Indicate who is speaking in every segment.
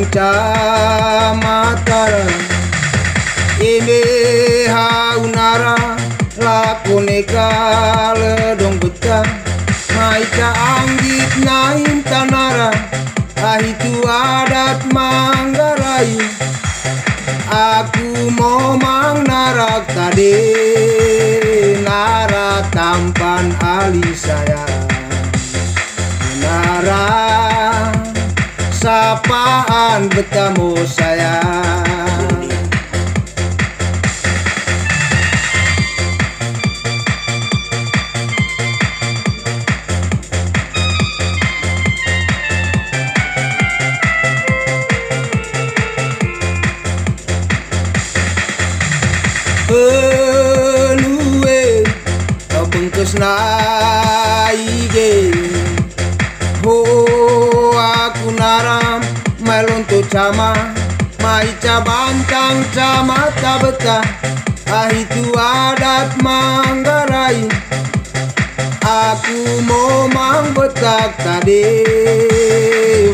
Speaker 1: manca matara ime haunara lakone kaledong betah maica anggit naim tanara ahitu adat Manggarai aku mau mang narak tadi nara tampan ali saya nara sapaan bertemu saya Luwe bengkes naige ho aku naram melonto cama maica bantang cama tabeta ahitu adat Manggarai aku mau mang betak tadi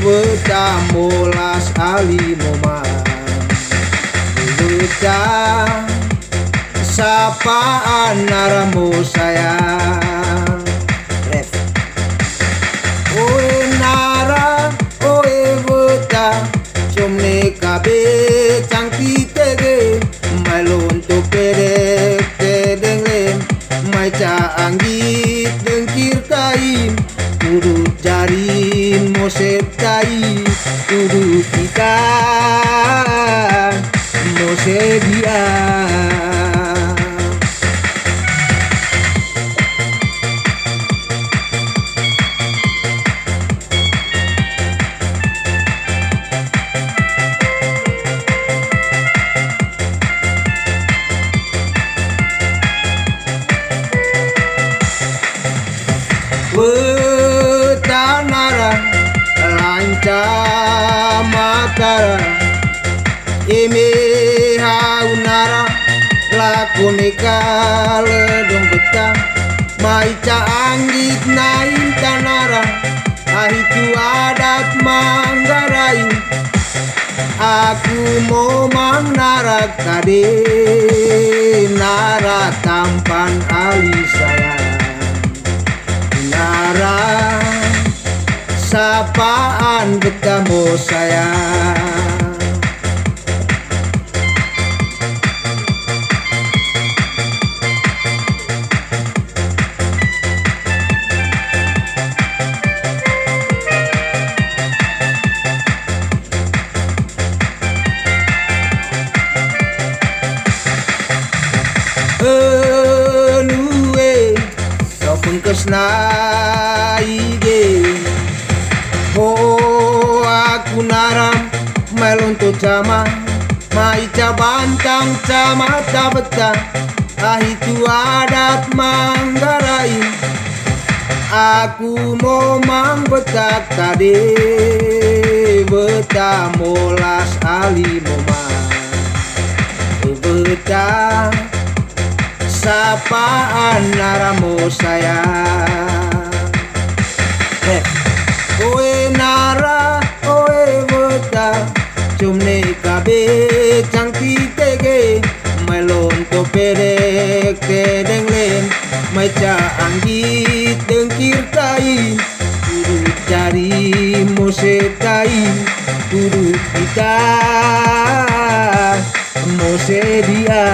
Speaker 1: betam molas ali moma betak sapaan naramu saya ref oe nara oe beta comne kabe cangki tege malon to pere kedenglen maica anggit dengkir kain kudu jarin moset kai kudu kita moset dia Tanara lanca matara ime haunara lakone kaledong betah maica anggit naim tanara ahitu adat Manggarai aku mau mang narak tadi nara tampan ali saya nara sapaan bertemu saya luwe kau bengkes naige ho aku naram melonto cama maica bantang cama tabeta ahitu adat Manggarai aku mau mang betak tadi beta molas ali moma beta sapaan naramu saya oe nara oe beta cumne kabe cangki tege melon to pedek kedenglen maica anggit dengkir kain kudu cari moset kain kudu kita moset dia